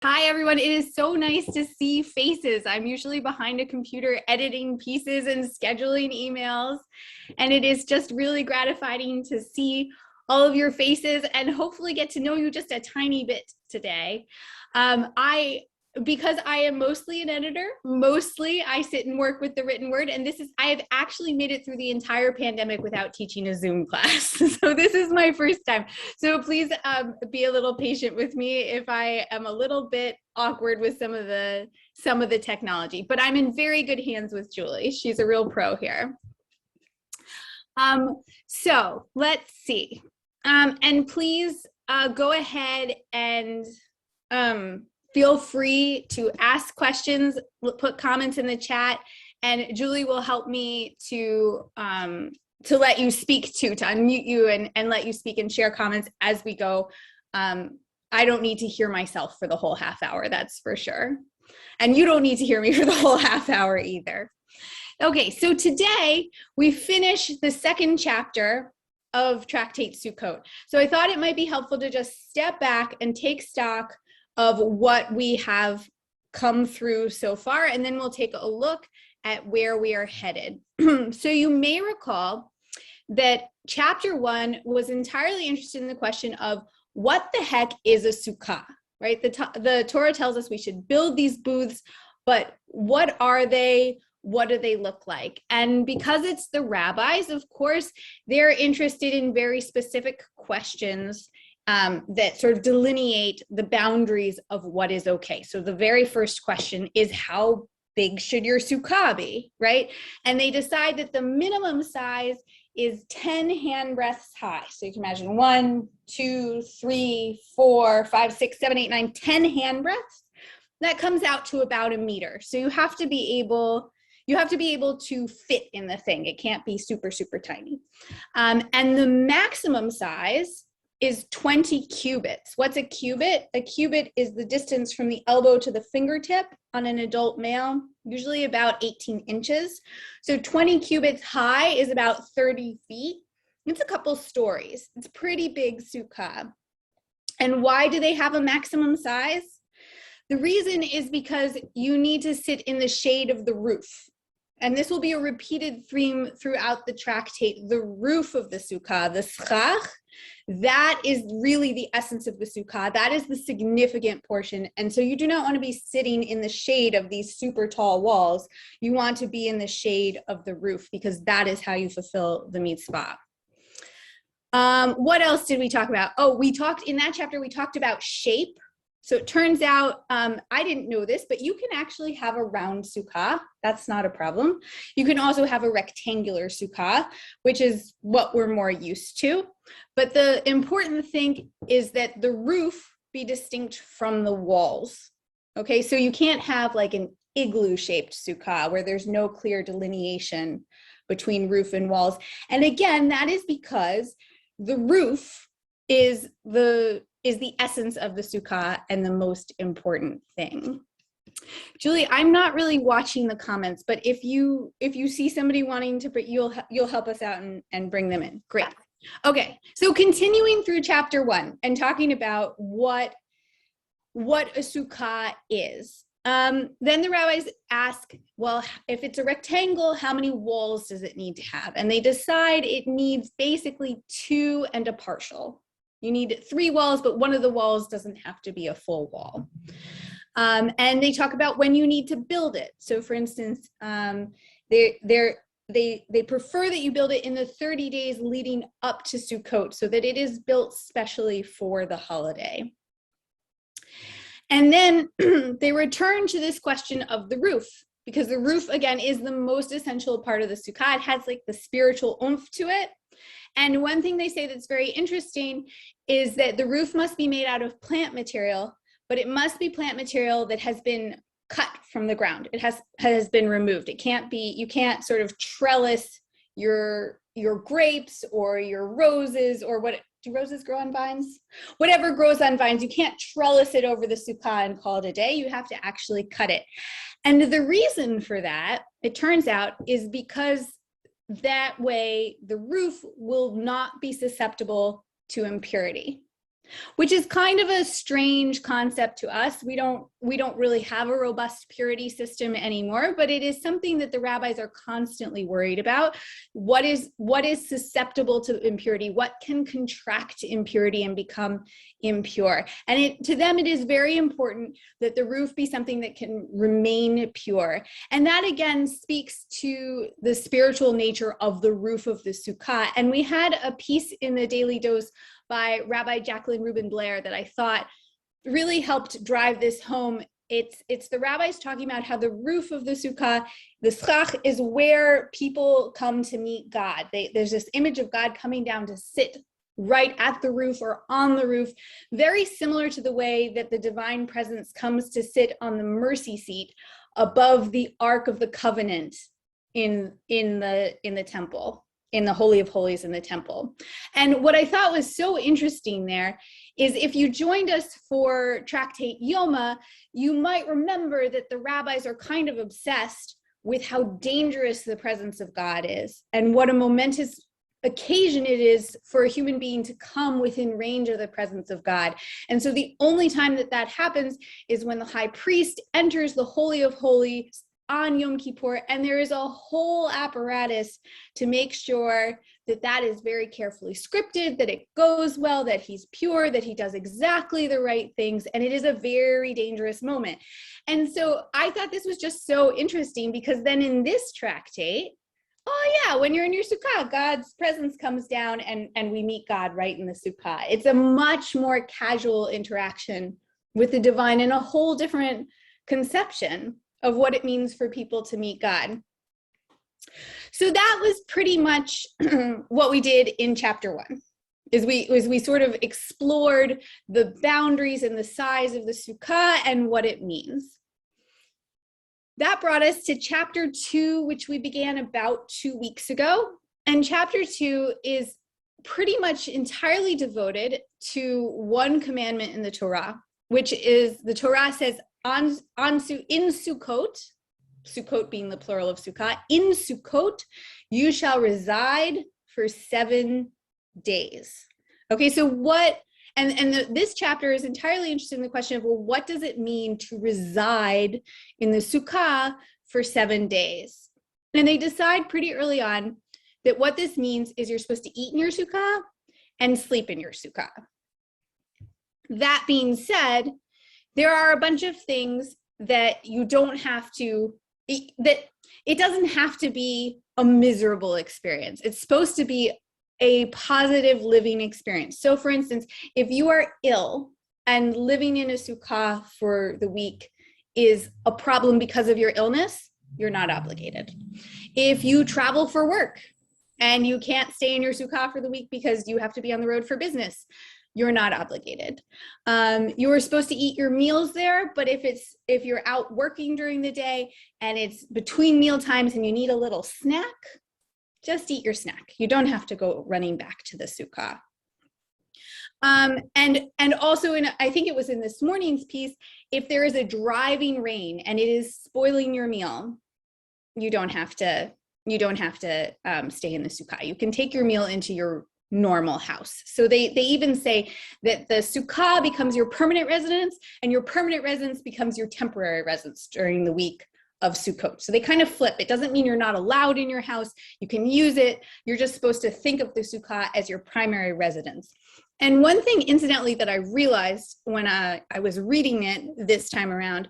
Hi, everyone. It is so nice to see faces. I'm usually behind a computer editing pieces and scheduling emails, and it is just really gratifying to see all of your faces and hopefully get to know you just a tiny bit today. Because I am mostly an editor, mostly I sit and work with the written word, and I have actually made it through the entire pandemic without teaching a Zoom class. So this is my first time. So please be a little patient with me if I am a little bit awkward with some of the technology, but I'm in very good hands with Julie. She's a real pro here. So let's see. And please go ahead and feel free to ask questions, put comments in the chat, and Julie will help me to let you speak to unmute you and let you speak and share comments as we go. I don't need to hear myself for the whole half hour, that's for sure. And you don't need to hear me for the whole half hour either. Okay, so today we finish the second chapter of Tractate Sukkot. So I thought it might be helpful to just step back and take stock of what we have come through so far, and then we'll take a look at where we are headed. So you may recall that chapter 1 was entirely interested in the question of what the heck is a sukkah, right? The Torah tells us we should build these booths, but what are they? What do they look like? And because it's the rabbis, of course, they're interested in very specific questions that sort of delineate the boundaries of what is okay. So the very first question is, how big should your sukkah be, right? And they decide that the minimum size is 10 hand breadths high. So you can imagine 1, 2, 3, 4, 5, 6, 7, 8, 9, 10 hand breadths. That comes out to about 1 meter. So you have to be able to fit in the thing. It can't be super, super tiny. And the maximum size is 20 cubits. What's a cubit? A cubit is the distance from the elbow to the fingertip on an adult male, usually about 18 inches. So 20 cubits high is about 30 feet. It's a couple stories. It's a pretty big sukkah. And why do they have a maximum size? The reason is because you need to sit in the shade of the roof. And this will be a repeated theme throughout the tractate. The roof of the sukkah, the schach, that is really the essence of the sukkah. That is the significant portion. And so you do not want to be sitting in the shade of these super tall walls. You want to be in the shade of the roof, because that is how you fulfill the mitzvah. What else did we talk about? Oh, in that chapter, we talked about shape. So it turns out, I didn't know this, but you can actually have a round sukkah. That's not a problem. You can also have a rectangular sukkah, which is what we're more used to. But the important thing is that the roof be distinct from the walls. Okay, so you can't have like an igloo-shaped sukkah where there's no clear delineation between roof and walls. And again, that is because the roof is the essence of the sukkah and the most important thing. Julie, I'm not really watching the comments, but if you see somebody wanting to, you'll help us out and bring them in. Great. Okay, so continuing through chapter 1 and talking about what a sukkah is. Then the rabbis ask, well, if it's a rectangle, how many walls does it need to have? And they decide it needs basically 2 and a partial. You need 3 walls, but one of the walls doesn't have to be a full wall. And they talk about when you need to build it. So for instance, they prefer that you build it in the 30 days leading up to Sukkot, so that it is built specially for the holiday. And then they return to this question of the roof, because the roof, again, is the most essential part of the sukkah. It has like the spiritual oomph to it. And one thing they say that's very interesting is that the roof must be made out of plant material, but it must be plant material that has been cut from the ground. It has been removed. It can't be, you can't sort of trellis your grapes or your roses, or what, do roses grow on vines? Whatever grows on vines, you can't trellis it over the sukkah and call it a day. You have to actually cut it. And the reason for that, it turns out, is because that way the roof will not be susceptible to impurity. which is kind of a strange concept to us. We don't really have a robust purity system anymore, but it is something that the rabbis are constantly worried about. What is susceptible to impurity? What can contract impurity and become impure? And to them, it is very important that the roof be something that can remain pure. And that again speaks to the spiritual nature of the roof of the Sukkah. And we had a piece in the Daily Dose by Rabbi Jacqueline Rubin Blair that I thought really helped drive this home. It's the rabbis talking about how the roof of the Sukkah, the schach, is where people come to meet God. There's this image of God coming down to sit right at the roof or on the roof, very similar to the way that the divine presence comes to sit on the mercy seat above the Ark of the Covenant in the temple, in the Holy of Holies in the temple. And what I thought was so interesting there is if you joined us for tractate Yoma, you might remember that the rabbis are kind of obsessed with how dangerous the presence of God is and what a momentous occasion it is for a human being to come within range of the presence of God. And so the only time that happens is when the high priest enters the Holy of Holies on Yom Kippur, and there is a whole apparatus to make sure that is very carefully scripted, that it goes well, that he's pure, that he does exactly the right things, and it is a very dangerous moment. And so I thought this was just so interesting because then in this tractate, oh yeah, when you're in your Sukkah, God's presence comes down and we meet God right in the Sukkah. It's a much more casual interaction with the divine and a whole different conception of what it means for people to meet God. So that was pretty much what we did in chapter 1, is we sort of explored the boundaries and the size of the Sukkah and what it means. That brought us to chapter 2, which we began about 2 weeks ago. And chapter 2 is pretty much entirely devoted to one commandment in the Torah, which is the Torah says, in Sukkot, Sukkot being the plural of Sukkah, in Sukkot, you shall reside for 7 days. Okay, so this chapter is entirely interested in the question of, well, what does it mean to reside in the Sukkah for 7 days? And they decide pretty early on that what this means is you're supposed to eat in your Sukkah and sleep in your Sukkah. That being said, there are a bunch of things that you don't have to, that it doesn't have to be a miserable experience. It's supposed to be a positive living experience. So for instance, if you are ill and living in a Sukkah for the week is a problem because of your illness, you're not obligated. If you travel for work and you can't stay in your Sukkah for the week because you have to be on the road for business, you're not obligated. You are supposed to eat your meals there, but if you're out working during the day and it's between meal times and you need a little snack, just eat your snack. You don't have to go running back to the Sukkah. And also I think it was in this morning's piece, if there is a driving rain and it is spoiling your meal, you don't have to stay in the Sukkah. You can take your meal into your normal house. So they even say that the Sukkah becomes your permanent residence and your permanent residence becomes your temporary residence during the week of Sukkot. So they kind of flip. It doesn't mean you're not allowed in your house. You can use it. You're just supposed to think of the Sukkah as your primary residence. And one thing, incidentally, that I realized when I was reading it this time around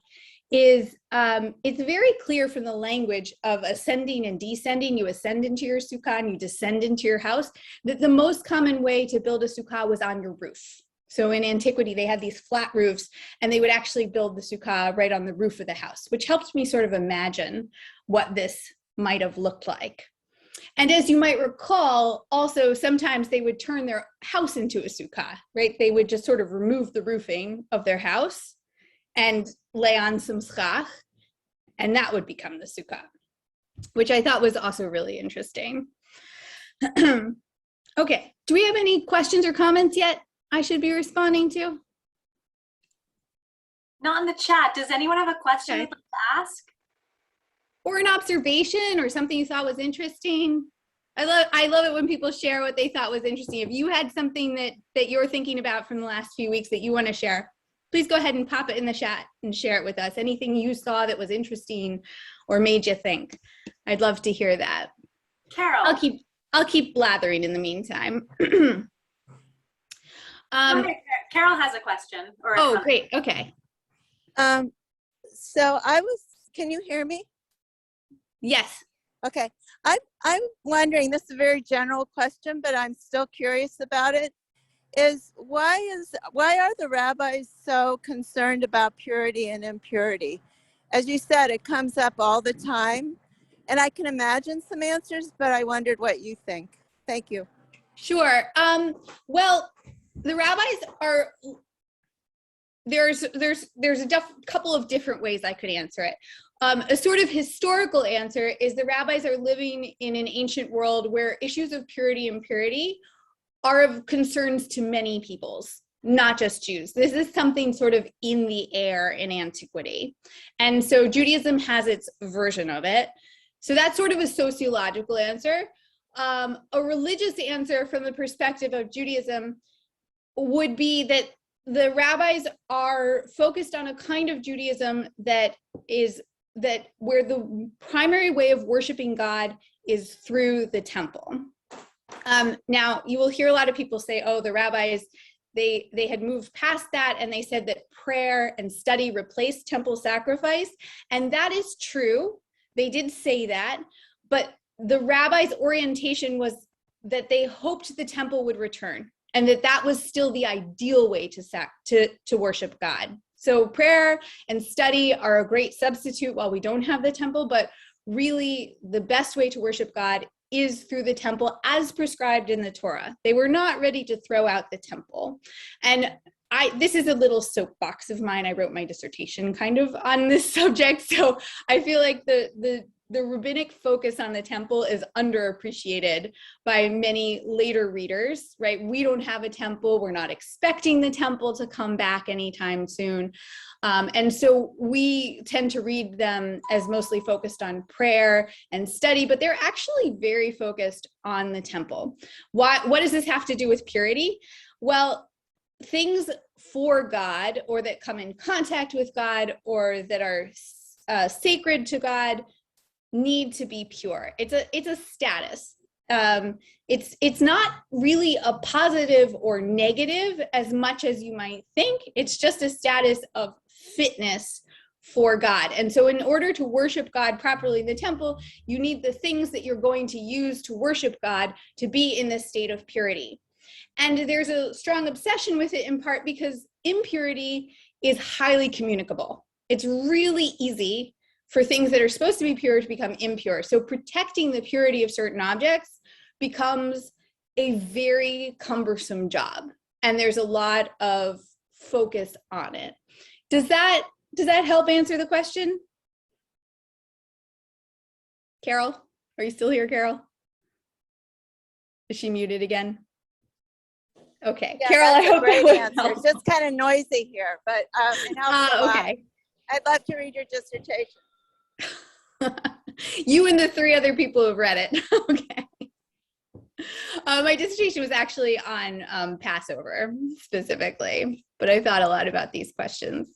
is it's very clear from the language of ascending and descending. You ascend into your Sukkah and you descend into your house, that the most common way to build a Sukkah was on your roof. So in antiquity, they had these flat roofs and they would actually build the Sukkah right on the roof of the house, which helped me sort of imagine what this might have looked like. And as you might recall, also sometimes they would turn their house into a Sukkah, right? They would just sort of remove the roofing of their house and lay on some schach, and that would become the Sukkah, which I thought was also really interesting. Okay, do we have any questions or comments yet I should be responding to? Not in the chat. Does anyone have a question Okay. they'd like to ask? Or an observation or something you thought was interesting? I love it when people share what they thought was interesting. If you had something that you're thinking about from the last few weeks that you want to share, please go ahead and pop it in the chat and share it with us. Anything you saw that was interesting or made you think. I'd love to hear that. Carol. I'll keep blathering in the meantime. Carol has a question. Great. Okay. So can you hear me? Yes. Okay. I'm wondering, this is a very general question, but I'm still curious about it, why are the rabbis so concerned about purity and impurity? As you said, it comes up all the time, and I can imagine some answers, but I wondered what you think. Thank you. Sure. Well, the rabbis are, there's a couple of different ways I could answer it. A sort of historical answer is the rabbis are living in an ancient world where issues of purity and impurity are of concerns to many peoples, not just Jews. This is something sort of in the air in antiquity. And so Judaism has its version of it. So that's sort of a sociological answer. A religious answer from the perspective of Judaism would be that the rabbis are focused on a kind of Judaism where the primary way of worshiping God is through the temple. Now, you will hear a lot of people say, oh, the rabbis, they had moved past that, and they said that prayer and study replaced temple sacrifice. And that is true. They did say that, but the rabbis' orientation was that they hoped the temple would return, and that was still the ideal way to worship God. So prayer and study are a great substitute while we don't have the temple, but really the best way to worship God is through the temple as prescribed in the Torah. They were not ready to throw out the temple. And this is a little soapbox of mine. I wrote my dissertation kind of on this subject. So I feel like the rabbinic focus on the temple is underappreciated by many later readers, right? We don't have a temple. We're not expecting the temple to come back anytime soon. And so we tend to read them as mostly focused on prayer and study, but they're actually very focused on the temple. What does this have to do with purity? Well, things for God, or that come in contact with God, or that are sacred to God, need to be pure. It's a status. It's not really a positive or negative as much as you might think. It's just a status of fitness for God. And so in order to worship God properly in the temple, you need the things that you're going to use to worship God to be in this state of purity. And there's a strong obsession with it in part because impurity is highly communicable. It's really easy for things that are supposed to be pure to become impure. So protecting the purity of certain objects becomes a very cumbersome job. And there's a lot of focus on it. Does that help answer the question? Carol, are you still here, Carol? Is she muted again? Okay, yeah, Carol, I hope great answer. It's just kind of noisy here, but it helps a lot. Okay. I'd love to read your dissertation. You and the 3 other people who've read it. Okay. My dissertation was actually on Passover specifically, but I thought a lot about these questions.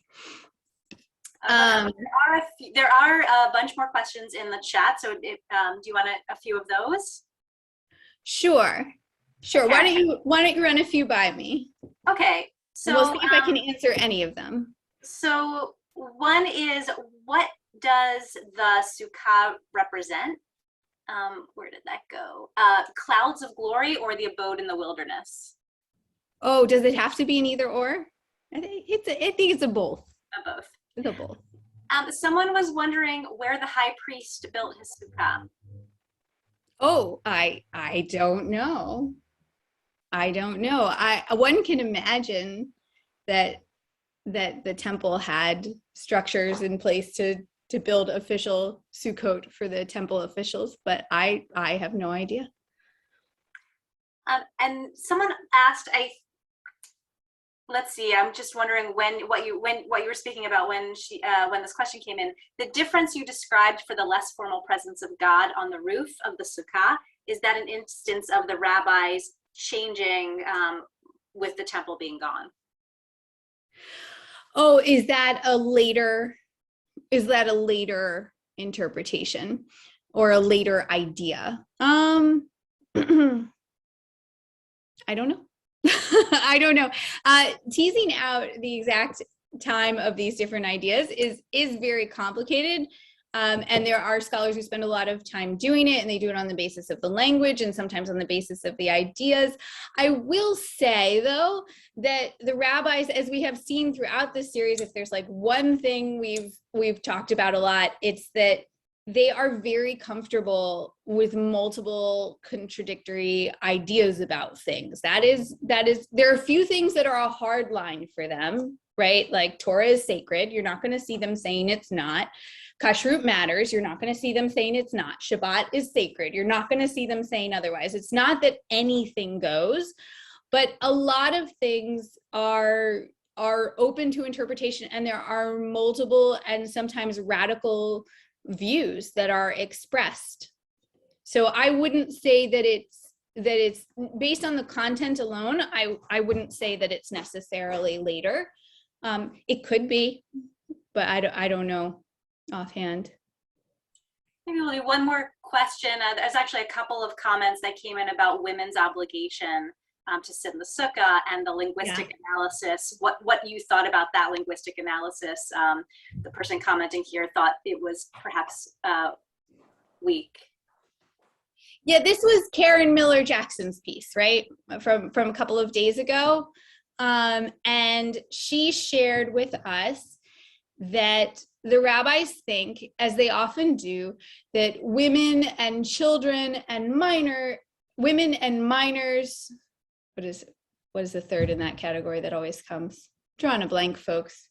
There are a bunch more questions in the chat, so do you want a few of those? Sure. Okay. Why don't you run a few by me? Okay. So we'll see if I can answer any of them. So one is, what does the Sukkah represent? Where did that go? Clouds of glory or the abode in the wilderness? Oh, does it have to be an either or? I think it's a both. A both. It's a both. Someone was wondering where the high priest built his Sukkah. Oh, I don't know. One can imagine that the temple had structures in place to build official Sukkot for the temple officials, but I have no idea. And someone asked, let's see, I'm just wondering what you were speaking about when this question came in. The difference you described for the less formal presence of God on the roof of the Sukkah is that an instance of the rabbis changing with the temple being gone? Oh, is that a later interpretation or a later idea? I don't know. I don't know. Teasing out the exact time of these different ideas is very complicated. And there are scholars who spend a lot of time doing it, and they do it on the basis of the language and sometimes on the basis of the ideas. I will say, though, that the rabbis, as we have seen throughout this series, if there's like one thing we've talked about a lot, it's that they are very comfortable with multiple contradictory ideas about things. That is, there are a few things that are a hard line for them, right? Like Torah is sacred. You're not going to see them saying it's not. Kashrut matters. You're not going to see them saying it's not. Shabbat is sacred. You're not going to see them saying otherwise. It's not that anything goes, but a lot of things are open to interpretation, and there are multiple and sometimes radical views that are expressed. So I wouldn't say that it's based on the content alone. I wouldn't say that it's necessarily later. It could be, but I don't know offhand. Maybe we'll do one more question. There's actually a couple of comments that came in about women's obligation to sit in the sukkah and the linguistic analysis. What you thought about that linguistic analysis? The person commenting here thought it was perhaps weak. Yeah, this was Karen Miller Jackson's piece, right, from a couple of days ago, and she shared with us that the rabbis think, as they often do, that women and children and minors, what is the third in that category that always comes? Drawing a blank, folks.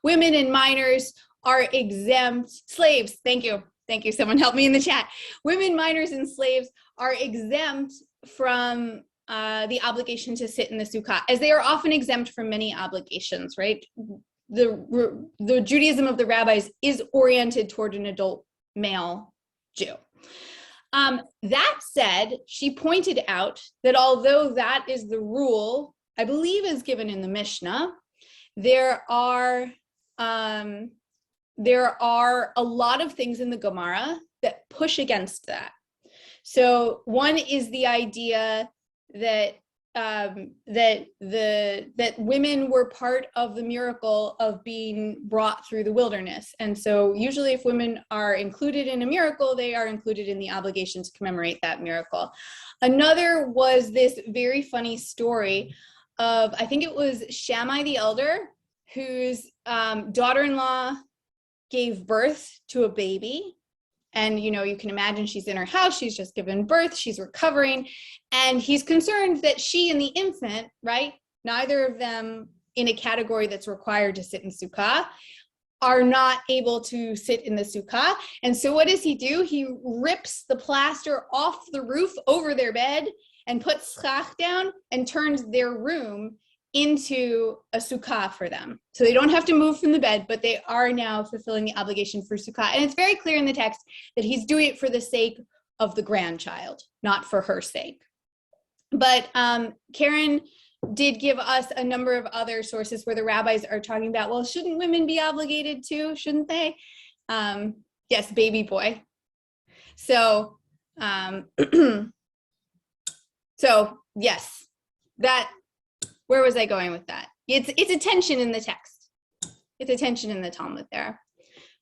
Women and minors are exempt. Slaves, thank you. Thank you, someone help me in the chat. Women, minors, and slaves are exempt from the obligation to sit in the sukkah, as they are often exempt from many obligations, right? The Judaism of the rabbis is oriented toward an adult male Jew. That said, she pointed out that although that is the rule, I believe is given in the Mishnah, there are a lot of things in the Gemara that push against that. So one is the idea that that women were part of the miracle of being brought through the wilderness. And so usually if women are included in a miracle, they are included in the obligation to commemorate that miracle. Another was this very funny story of, I think it was Shammai the elder, whose daughter-in-law gave birth to a baby. And, you know, you can imagine she's in her house, she's just given birth, she's recovering, and he's concerned that she and the infant, right, neither of them in a category that's required to sit in sukkah, are not able to sit in the sukkah. And so what does he do? He rips the plaster off the roof over their bed and puts schach down and turns their room into a sukkah for them. So they don't have to move from the bed, but they are now fulfilling the obligation for sukkah. And it's very clear in the text that he's doing it for the sake of the grandchild, not for her sake. But Karen did give us a number of other sources where the rabbis are talking about, well, shouldn't women be obligated too? Shouldn't they? Yes, baby boy. So, so yes, that, where was I going with that? It's a tension in the text. It's a tension in the Talmud there,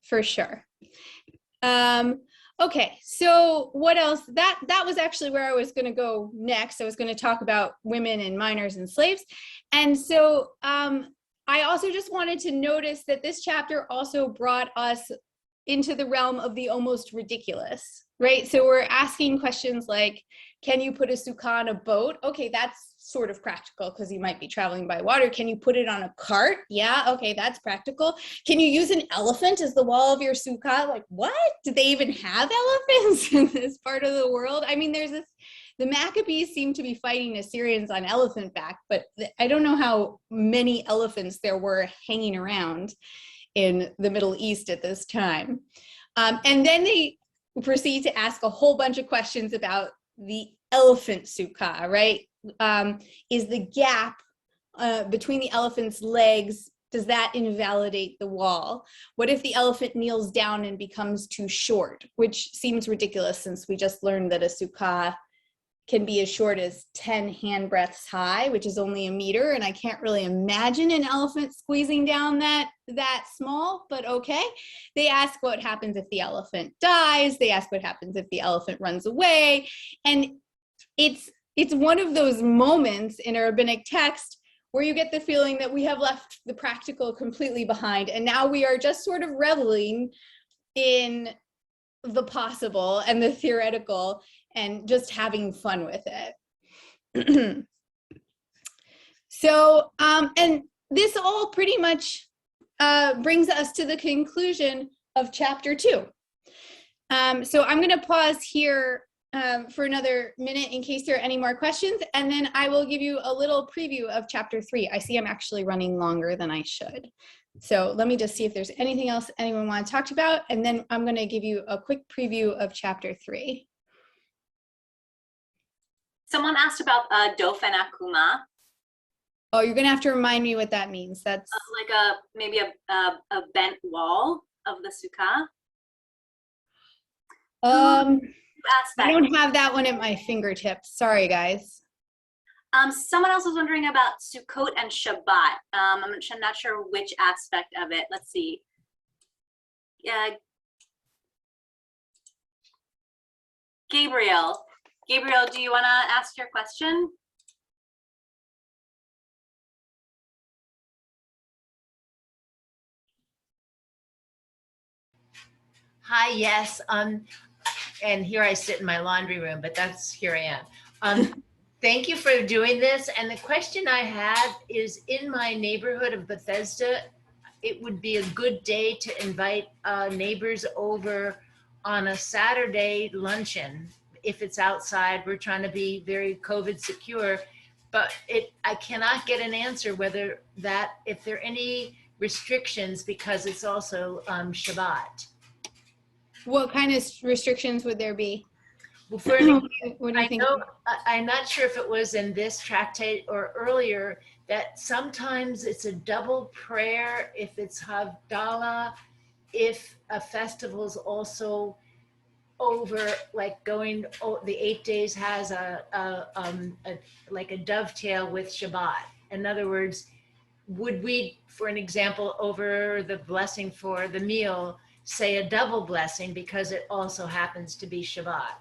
for sure. Okay, so what else? That was actually where I was going to go next. I was going to talk about women and minors and slaves. And so I also just wanted to notice that this chapter also brought us into the realm of the almost ridiculous, right? So we're asking questions like, can you put a sukkah on a boat? Okay, that's sort of practical because you might be traveling by water. Can you put it on a cart? Yeah, okay, that's practical. Can you use an elephant as the wall of your sukkah? Like, what? Do they even have elephants in this part of the world? I mean, there's this, the Maccabees seem to be fighting Assyrians on elephant back, but I don't know how many elephants there were hanging around in the Middle East at this time. And then they proceed to ask a whole bunch of questions about the elephant sukkah, right? Is the gap between the elephant's legs, does that invalidate the wall? What if the elephant kneels down and becomes too short, which seems ridiculous since we just learned that a sukkah can be as short as 10 handbreadths high, which is only 1 meter. And I can't really imagine an elephant squeezing down that small, but okay. They ask what happens if the elephant dies. They ask what happens if the elephant runs away. And it's one of those moments in a rabbinic text where you get the feeling that we have left the practical completely behind. And now we are just sort of reveling in the possible and the theoretical and just having fun with it. So, and this all pretty much brings us to the conclusion of chapter 2. So I'm gonna pause here for another minute in case there are any more questions, and then I will give you a little preview of chapter 3. I see I'm actually running longer than I should. So let me just see if there's anything else anyone wants to talk about, and then I'm gonna give you a quick preview of chapter 3. Someone asked about Dofen Akuma. Oh, you're gonna have to remind me what that means. That's like maybe a bent wall of the sukkah. I don't have that one at my fingertips. Sorry, guys. Someone else was wondering about Sukkot and Shabbat. I'm not sure which aspect of it. Let's see. Yeah. Gabriel, do you want to ask your question? Hi, yes. And here I sit in my laundry room, but here I am. Thank you for doing this. And the question I have is, in my neighborhood of Bethesda, it would be a good day to invite neighbors over on a Saturday luncheon. If it's outside, we're trying to be very COVID secure, but I cannot get an answer whether if there are any restrictions because it's also Shabbat. What kind of restrictions would there be? Well, what do you think? I'm not sure if it was in this tractate or earlier that sometimes it's a double prayer if it's Havdalah, if a festival's also over, like the 8 days has like a dovetail with Shabbat. In other words, would we, for an example, over the blessing for the meal, say a double blessing because it also happens to be Shabbat,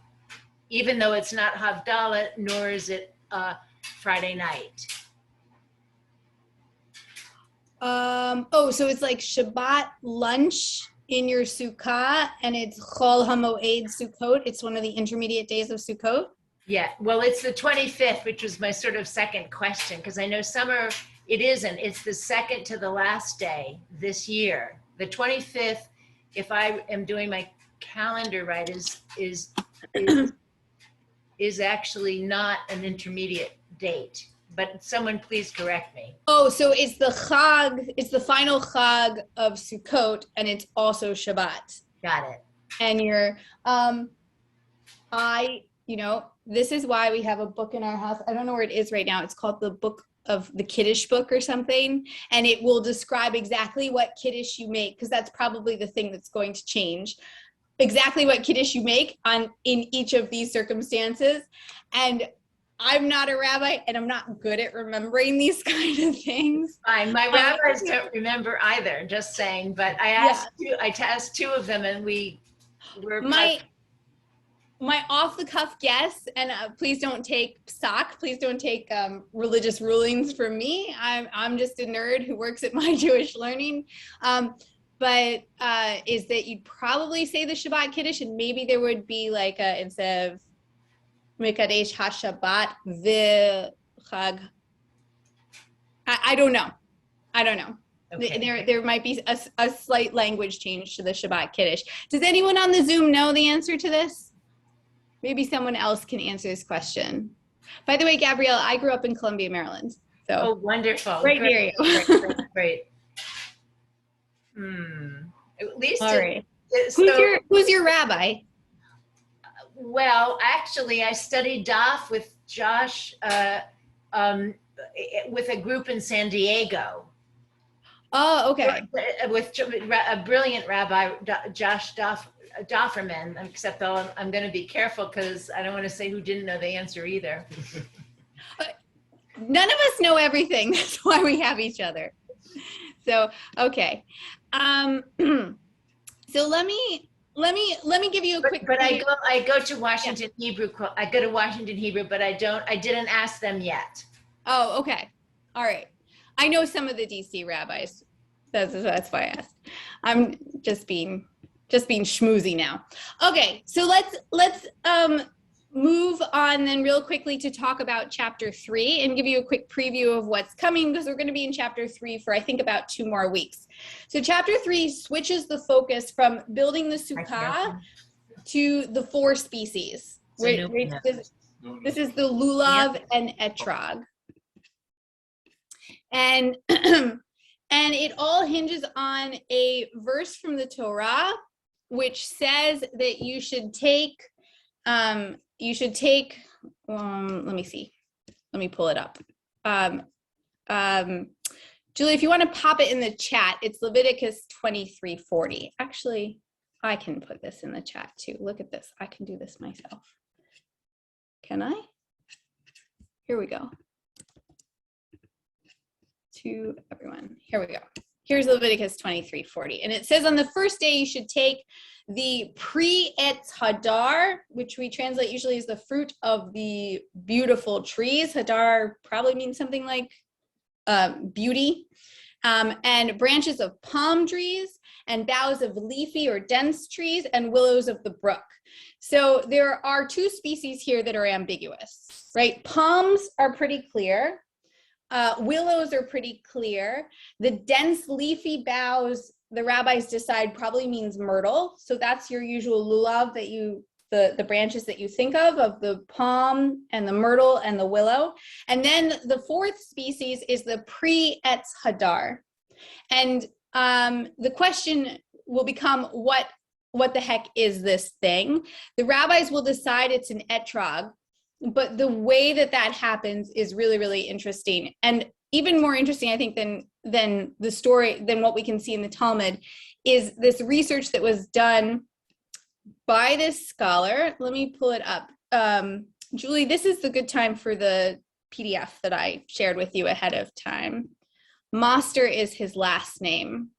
even though it's not Havdalah, nor is it Friday night? So it's like Shabbat lunch in your Sukkah, and it's Chol HaMoed Sukkot. It's one of the intermediate days of Sukkot. Yeah, well, it's the 25th, which was my sort of second question, because I know it isn't. It's the second to the last day this year. The 25th, if I am doing my calendar right, is actually not an intermediate date, but someone please correct me. Oh, so it's the Chag, it's the final Chag of Sukkot, and it's also Shabbat. Got it. And this is why we have a book in our house. I don't know where it is right now. It's called the Book of the Kiddush book or something, and it will describe exactly what Kiddush you make, because that's probably the thing that's going to change. Exactly what Kiddush you make in each of these circumstances. And I'm not a rabbi, and I'm not good at remembering these kind of things. Fine, my rabbis don't remember either, just saying, but I asked two of them, and we were... My off-the-cuff guess, and please don't take stock, please don't take religious rulings from me. I'm just a nerd who works at My Jewish Learning. But is that you'd probably say the Shabbat Kiddush, and maybe there would be like instead of Mekadesh HaShabbat, the Chag. I don't know. Okay. There might be a slight language change to the Shabbat Kiddush. Does anyone on the Zoom know the answer to this? Maybe someone else can answer this question. By the way, Gabrielle, I grew up in Columbia, Maryland. So oh, wonderful. Right near you. Great. At least all right. Who's your rabbi? Well, actually, I studied DAF with Josh, with a group in San Diego. Oh, okay. With a brilliant rabbi, Josh Dofferman, except though I'm going to be careful because I don't want to say who didn't know the answer either. None of us know everything. That's why we have each other. So, okay. So let me give you a quick. But I go to Washington Hebrew. I go to Washington Hebrew, but I didn't ask them yet. Oh, okay. All right. I know some of the DC rabbis. That's why I asked. I'm just being schmoozy now. Okay, so let's move on then real quickly to talk about chapter 3 and give you a quick preview of what's coming, because we're going to be in chapter 3 for I think about 2 more weeks. So chapter 3 switches the focus from building the Sukkah to the 4 species. This is the lulav and etrog. And and it all hinges on a verse from the Torah, which says that you should take, let me see, let me pull it up. Julie, if you want to pop it in the chat, it's Leviticus 23:40. Actually, I can put this in the chat too. Look at this. I can do this myself. Can I? Here we go. To everyone. Here we go. Here's Leviticus 23:40. And it says on the first day you should take the pre-etz hadar, which we translate usually as the fruit of the beautiful trees. Hadar probably means something like beauty. And branches of palm trees and boughs of leafy or dense trees and willows of the brook. So there are 2 species here that are ambiguous, right? Palms are pretty clear. Willows are pretty clear. The dense leafy boughs, the rabbis decide probably means myrtle. So that's your usual lulav that the branches that you think of the palm and the myrtle and the willow. And then the 4th species is the pre-etz hadar. And the question will become, what the heck is this thing? The rabbis will decide it's an etrog. But the way that happens is really, really interesting. And even more interesting, I think, than the story, than what we can see in the Talmud, is this research that was done by this scholar. Let me pull it up. Julie, this is the good time for the PDF that I shared with you ahead of time. Moster is his last name.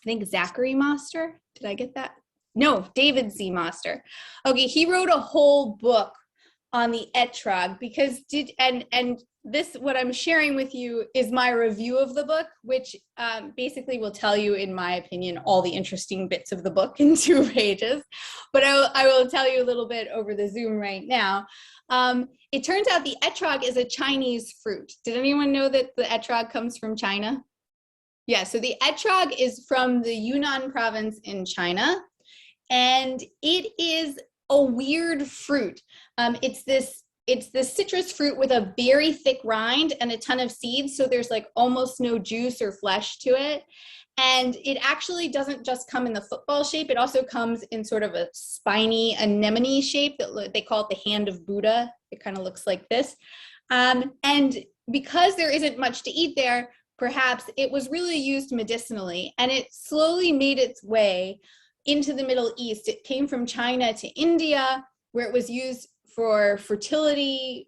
I think Zachary Moster. Did I get that? No, David Z. Moster. Okay, he wrote a whole book on the etrog, because this, what I'm sharing with you, is my review of the book, which basically will tell you, in my opinion, all the interesting bits of the book in 2 pages. But I will tell you a little bit over the Zoom right now. It turns out the etrog is a Chinese fruit. Did anyone know that the etrog comes from China? Yeah, so the etrog is from the Yunnan province in China, and it is a weird fruit. It's this citrus fruit with a very thick rind and a ton of seeds, so there's like almost no juice or flesh to it. And it actually doesn't just come in the football shape, it also comes in sort of a spiny anemone shape that they call it the hand of Buddha. It kind of looks like this. And because there isn't much to eat there, perhaps it was really used medicinally, and it slowly made its way into the Middle East. It came from China to India, where it was used for fertility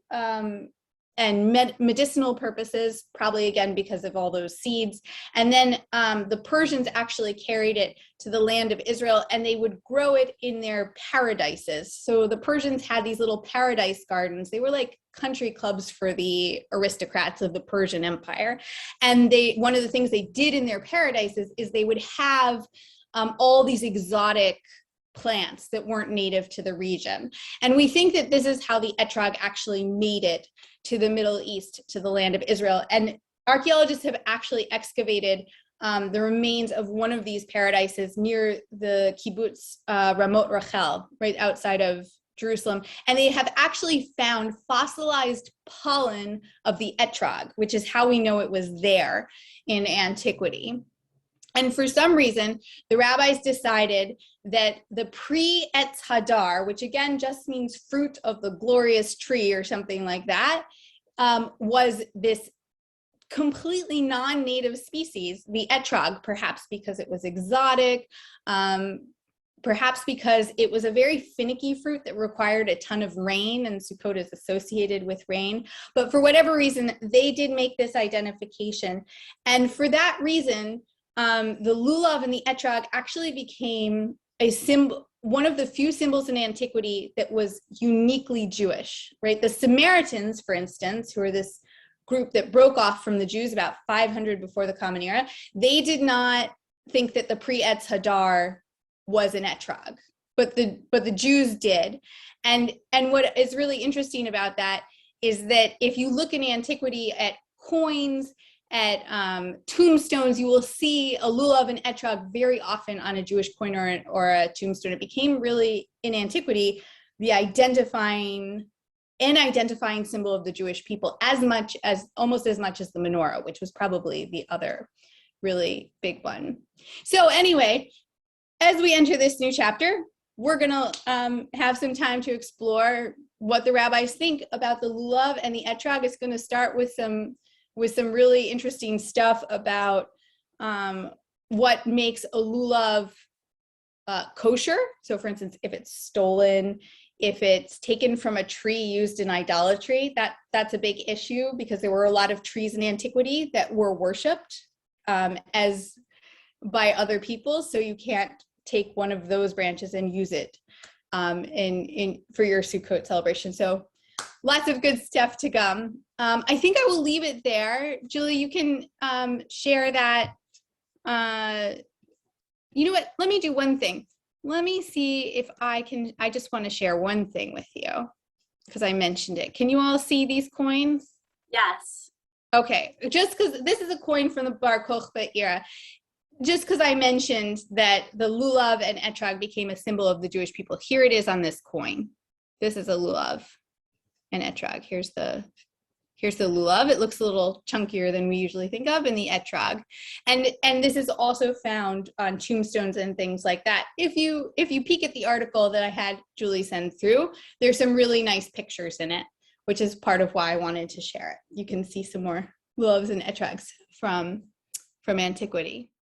and medicinal purposes, probably again because of all those seeds. And then the Persians actually carried it to the land of Israel, and they would grow it in their paradises. So the Persians had these little paradise gardens. They were like country clubs for the aristocrats of the Persian Empire. And one of the things they did in their paradises is they would have all these exotic plants that weren't native to the region. And we think that this is how the etrog actually made it to the Middle East, to the land of Israel. And archaeologists have actually excavated the remains of one of these paradises near the kibbutz Ramot Rachel, right outside of Jerusalem. And they have actually found fossilized pollen of the etrog, which is how we know it was there in antiquity. And for some reason, the rabbis decided that the pre-Etz Hadar, which again just means fruit of the glorious tree or something like that, was this completely non-native species, the etrog, perhaps because it was exotic, perhaps because it was a very finicky fruit that required a ton of rain, and Sukkot is associated with rain. But for whatever reason, they did make this identification. And for that reason, the lulav and the etrog actually became a symbol, one of the few symbols in antiquity that was uniquely Jewish, right? The Samaritans, for instance, who are this group that broke off from the Jews about 500 before the Common Era, they did not think that the pre-Etz Hadar was an etrog, but the Jews did. And what is really interesting about that is that if you look in antiquity at coins, at tombstones, you will see a lulav and etrog very often on a Jewish coin or a tombstone. It became really, in antiquity, the identifying symbol of the Jewish people, almost as much as the menorah, which was probably the other really big one. So anyway, as we enter this new chapter, we're gonna have some time to explore what the rabbis think about the lulav and the etrog. It's gonna start with some really interesting stuff about what makes a lulav kosher. So for instance, if it's stolen, if it's taken from a tree used in idolatry, that's a big issue, because there were a lot of trees in antiquity that were worshipped as by other people. So you can't take one of those branches and use it for your Sukkot celebration. So lots of good stuff to come. I think I will leave it there. Julie, you can share that. You know what? Let me do one thing. Let me see if I can. I just want to share one thing with you because I mentioned it. Can you all see these coins? Yes. Okay, just because this is a coin from the Bar Kokhba era, just because I mentioned that the lulav and etrog became a symbol of the Jewish people. Here it is on this coin. This is a lulav and etrog. Here's the lulav. It looks a little chunkier than we usually think of, and the etrog. And this is also found on tombstones and things like that. If you peek at the article that I had Julie send through, there's some really nice pictures in it, which is part of why I wanted to share it. You can see some more lulavs and etrogs from antiquity.